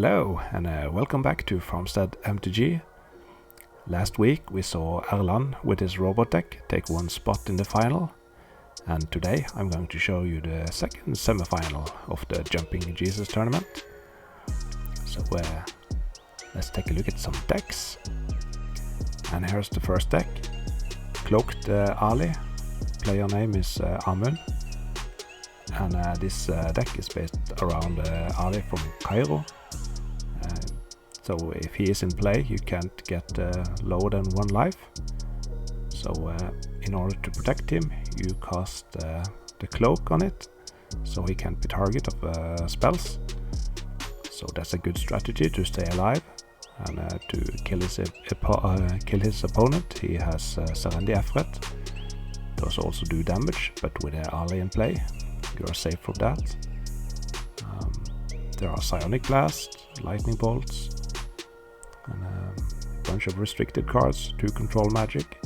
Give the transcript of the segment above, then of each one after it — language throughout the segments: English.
Hello and welcome back to Farmstead MTG. Last week we saw Erland with his robot deck take one spot in the final, and today I'm going to show you the second semi-final of the Jumping Jesus tournament. So let's take a look at some decks. And here's the first deck. Cloaked Ali. Player name is Amund. And this deck is based around Ali from Cairo. So if he is in play, you can't get lower than 1 life. So in order to protect him, you cast the cloak on it, so he can't be target of spells. So that's a good strategy to stay alive and to kill his opponent. He has Serendi Efret. Those also do damage, but with Ali in play, you are safe from that. There are Psionic Blast, Lightning Bolts, and a bunch of restricted cards to control magic.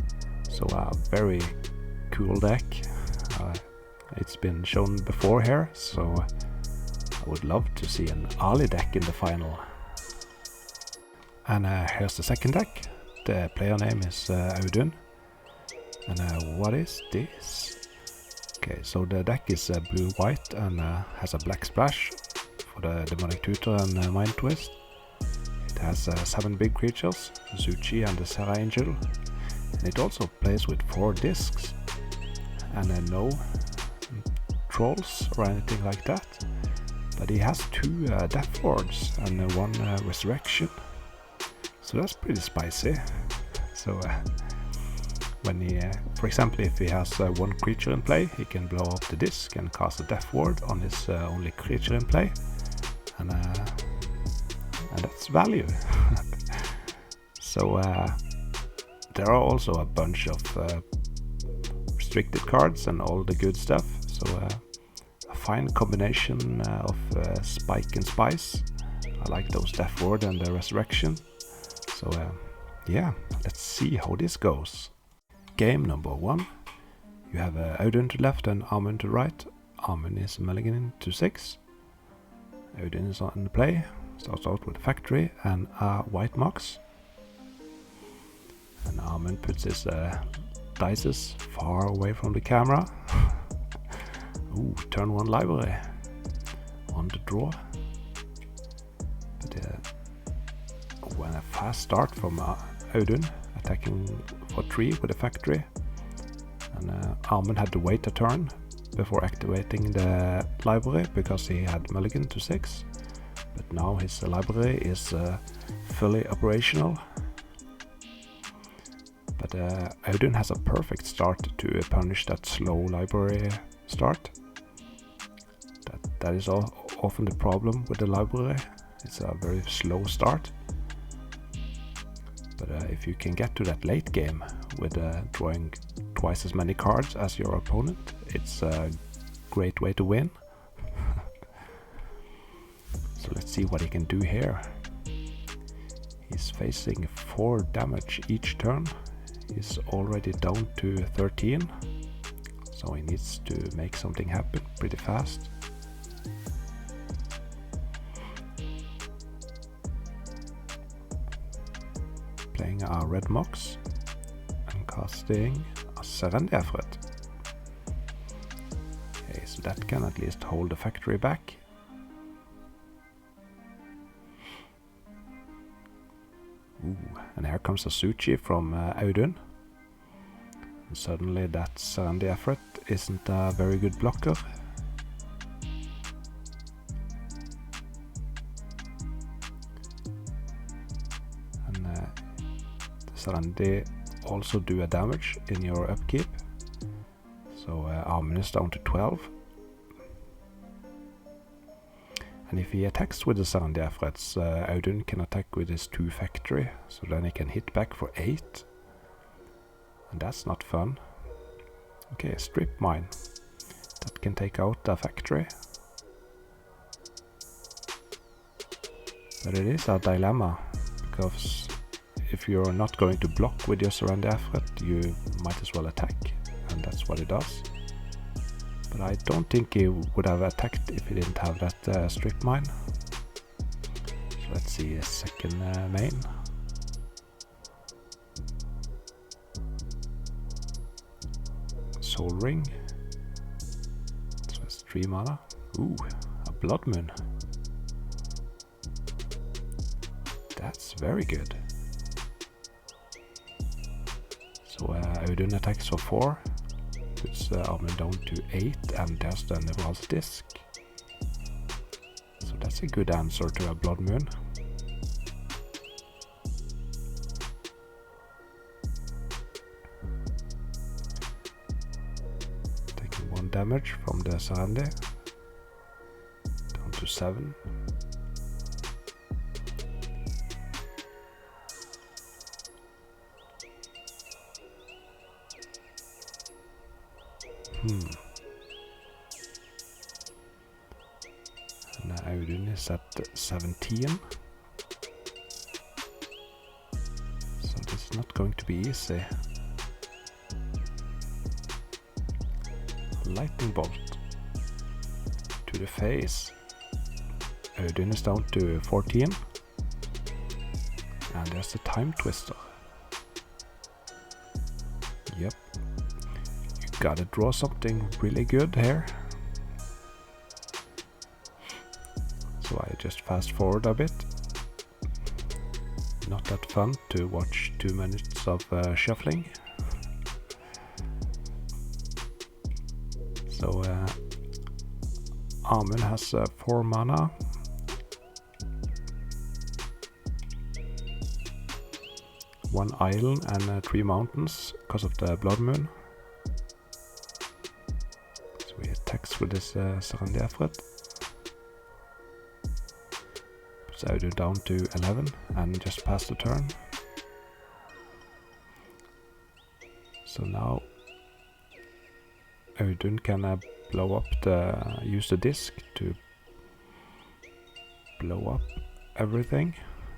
So a very cool deck. It's been shown before here, so I would love to see an Ali deck in the final. And here's the second deck. The player name is Audun. And what is this? Okay, so the deck is blue-white and has a black splash for the Demonic Tutor and Mind Twist. It has 7 big creatures, Zuchi and the Serra Angel, and it also plays with 4 discs, and no trolls or anything like that, but he has 2 Death Wards and 1 Resurrection, so that's pretty spicy. So when he, for example, if he has 1 creature in play, he can blow up the disc and cast a Death Ward on his only creature in play, and that's value. So there are also a bunch of restricted cards and all the good stuff, so a fine combination of Spike and Spice. I like those Death Ward and the Resurrection. So yeah, let's see how this goes. Game number 1. You have Audun to left and Amund to right. Amund is mulliganing to 6. Audun is on the play. Starts out with a factory and a white mox. And Amund puts his dices far away from the camera. Ooh, turn 1 library on the draw. But when a fast start from Audun, attacking for 3 with a factory, and Amund had to wait a turn before activating the library because he had mulligan to 6. But now his library is fully operational. But Audun has a perfect start to punish that slow library start. That is often the problem with the library. It's a very slow start. But if you can get to that late game with drawing twice as many cards as your opponent, it's a great way to win. So let's see what he can do here. He's facing 4 damage each turn. He's already down to 13, so he needs to make something happen pretty fast. Playing a red mox and casting a Serendi Efret. Okay, so that can at least hold the factory back. Ooh, and here comes a Zuchi from Audun. And suddenly that Serendi Efret isn't a very good blocker. And the Serendi also do a damage in your upkeep. So Amund is down to 12. And if he attacks with the Serendi Efrets, Audun can attack with his 2 factory, so then he can hit back for 8. And that's not fun. Okay, Strip Mine. That can take out a factory. But it is a dilemma, because if you're not going to block with your Serendi Efret, you might as well attack, and that's what he does. But I don't think he would have attacked if he didn't have that strip mine. So let's see a second main. Soul Ring. So it's 3 mana. Ooh, a Blood Moon. That's very good. So Audun attacks for 4. Puts armor down to 8, and there's the Nevral's Disc. So that's a good answer to a Blood Moon. Taking 1 damage from the Sarandi. Down to 7. And Audun is at 17. So this is not going to be easy. Lightning Bolt to the face. Audun is down to 14. And there's the Time Twister. Yep. Gotta draw something really good here. So I just fast forward a bit. Not that fun to watch 2 minutes of shuffling. So Amund has 4 mana. One island and 3 mountains because of the Blood Moon. We attacks with this Sarandi Efret. Puts Audun down to 11 and just pass the turn. So now Audun can blow up use the disc to blow up everything,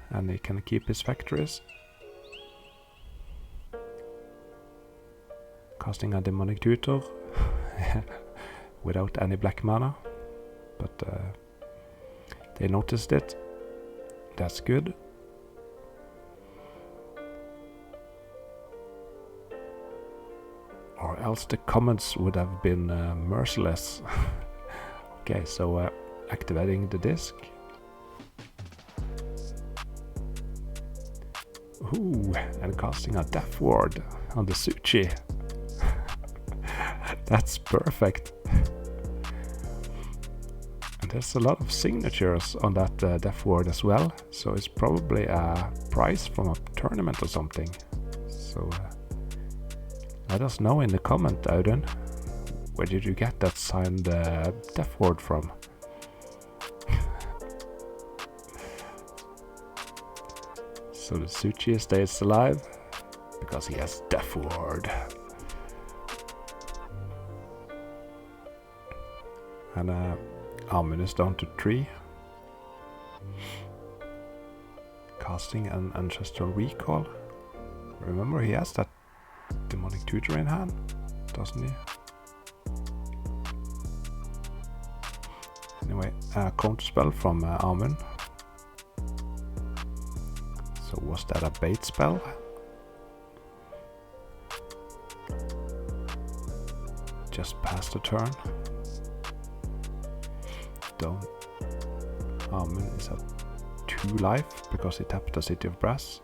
and he can keep his factories. Casting a Demonic Tutor. Without any black mana, but they noticed it. That's good. Or else the comments would have been merciless. Okay, so activating the disc. Ooh, and casting a Death Ward on the Suchi. That's perfect. And there's a lot of signatures on that Death Ward as well, so it's probably a prize from a tournament or something. So let us know in the comment, Audun. Where did you get that signed Death Ward from? So the Suchi stays alive because he has Death Ward. And Amund is down to 3. Casting an Ancestral Recall. Remember, he has that Demonic Tutor in hand, doesn't he? Anyway, a counter spell from Amund. So was that a bait spell? Just pass the turn. Down. Amund is at 2 life because he tapped the City of Brass.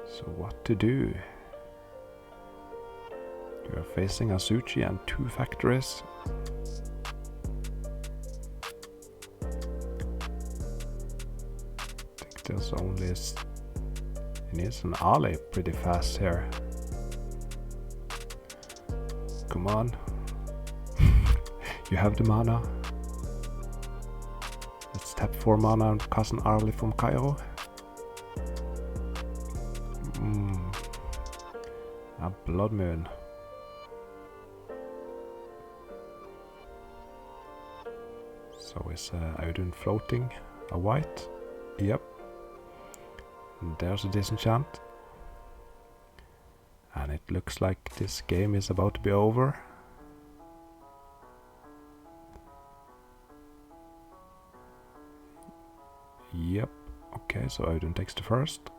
So what to do? You are facing a Suchi and 2 factories. I think there's only he needs an ally pretty fast here. Come on. You have the mana. Let's tap 4 mana and cast an ally from Cairo. A Blood Moon. So is Audun floating a white? Yep. And there's a disenchant. And it looks like this game is about to be over. Yep. Okay, so Audun takes the first.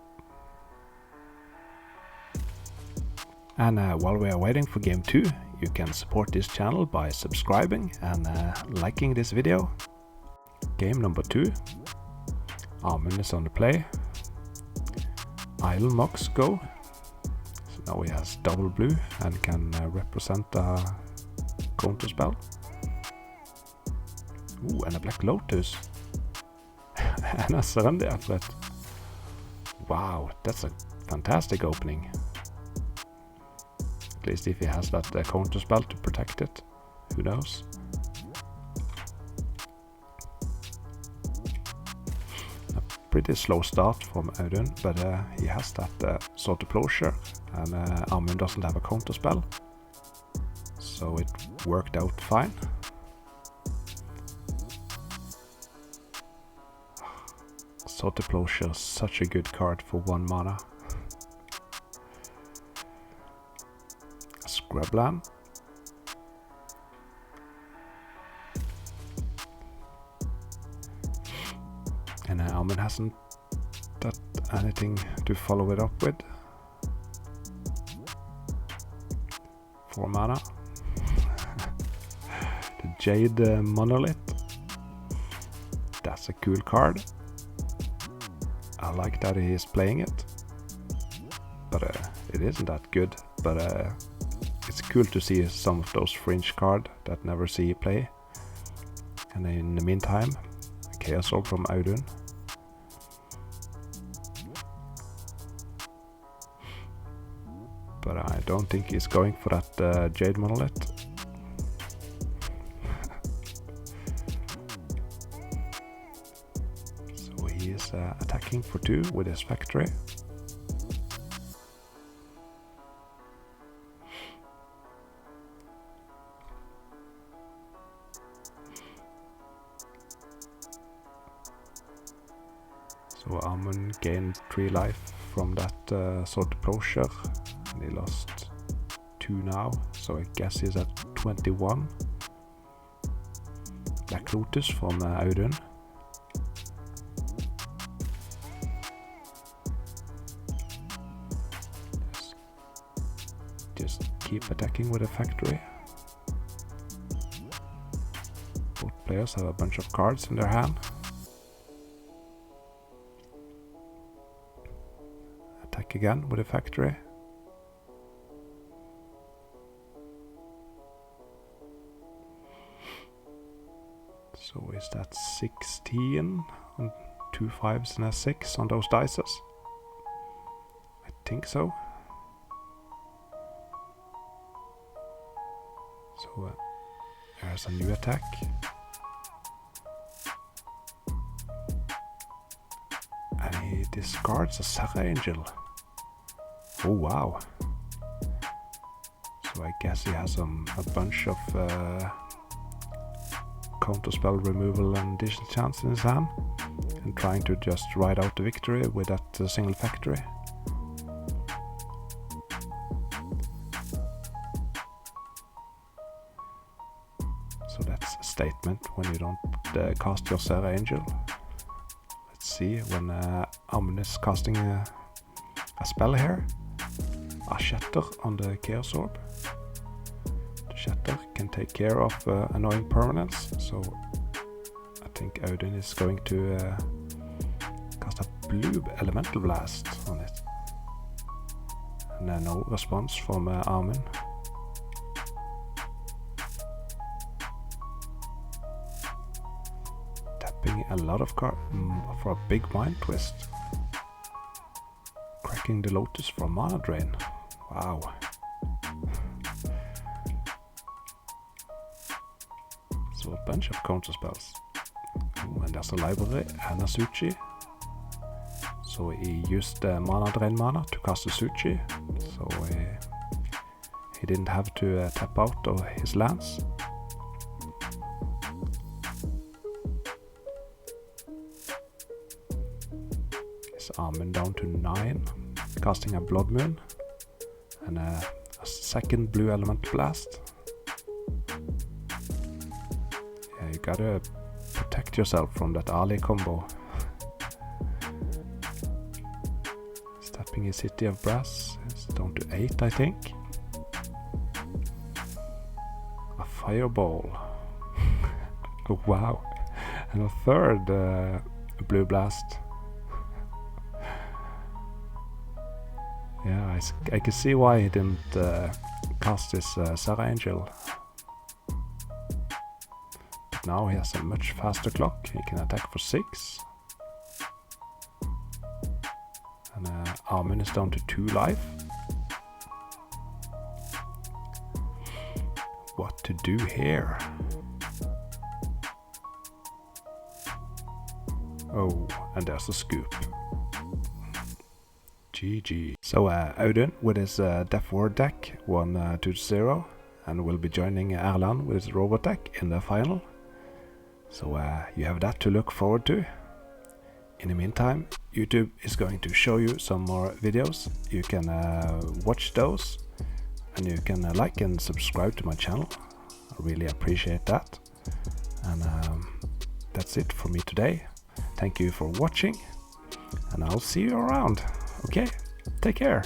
And while we are waiting for game 2, you can support this channel by subscribing and liking this video. Game number 2. Amund is on the play. Idle Mox go. So now he has double blue and can represent a counter spell. Ooh, and a Black Lotus. And a Surrender Effort. Wow, that's a fantastic opening. At least if he has that counter spell to protect it. Who knows? A pretty slow start from Audun, but he has that Sword of Closure, and Amund doesn't have a counter spell. So it worked out fine. Sword of Closure is such a good card for 1 mana. Scrubland. And Amund hasn't got anything to follow it up with. 4 mana. The Jade Monolith. That's a cool card. I like that he is playing it. But it isn't that good. But it's cool to see some of those fringe cards that never see play. And in the meantime, a Chaos Orb from Audun. But I don't think he's going for that Jade Monolith. So he is attacking for 2 with his factory. So Amund gained 3 life from that Sword of Closure, and he lost 2 now, so I guess he's at 21. Black Lotus from Audun. Just keep attacking with a factory. Both players have a bunch of cards in their hand. Attack again with a factory. So is that 16 and 2 5s and a 6 on those dices? I think so. So there's a new attack. And he discards a Serra Angel. Oh wow. So I guess he has a bunch of counterspell removal and disenchants in his hand, and trying to just ride out the victory with that single factory. So that's a statement when you don't cast your Serra Angel. Let's see when Amund is casting a spell here. A Shatter on the Chaos Orb. The Shatter can take care of annoying permanents, so I think Audun is going to cast a blue Elemental Blast on it. And no response from Amund. Tapping a lot of cards for a big Mind Twist. Cracking the Lotus for mana drain. Wow. So a bunch of counter spells. And there's a library and a Suchi. So he used the mana drain mana to cast a Suchi. So he didn't have to tap out of his lands. His Amund down to 9. Casting a Blood Moon. And a second blue Elemental Blast. Yeah, you gotta protect yourself from that Ali combo. keeping his city of brass. It's down to 8, I think. A fireball. Oh, wow. And a third blue blast. Yeah, I can see why he didn't cast his Sarah Angel. But now he has a much faster clock. He can attack for 6. And Armin is down to 2 life. What to do here? Oh, and there's a scoop. GG. So Audun with his Death Ward deck won 2-0 and will be joining Erland with his robot deck in the final. So you have that to look forward to. In the meantime, YouTube is going to show you some more videos. You can watch those, and you can like and subscribe to my channel. I really appreciate that. And that's it for me today. Thank you for watching, and I'll see you around. Okay, take care.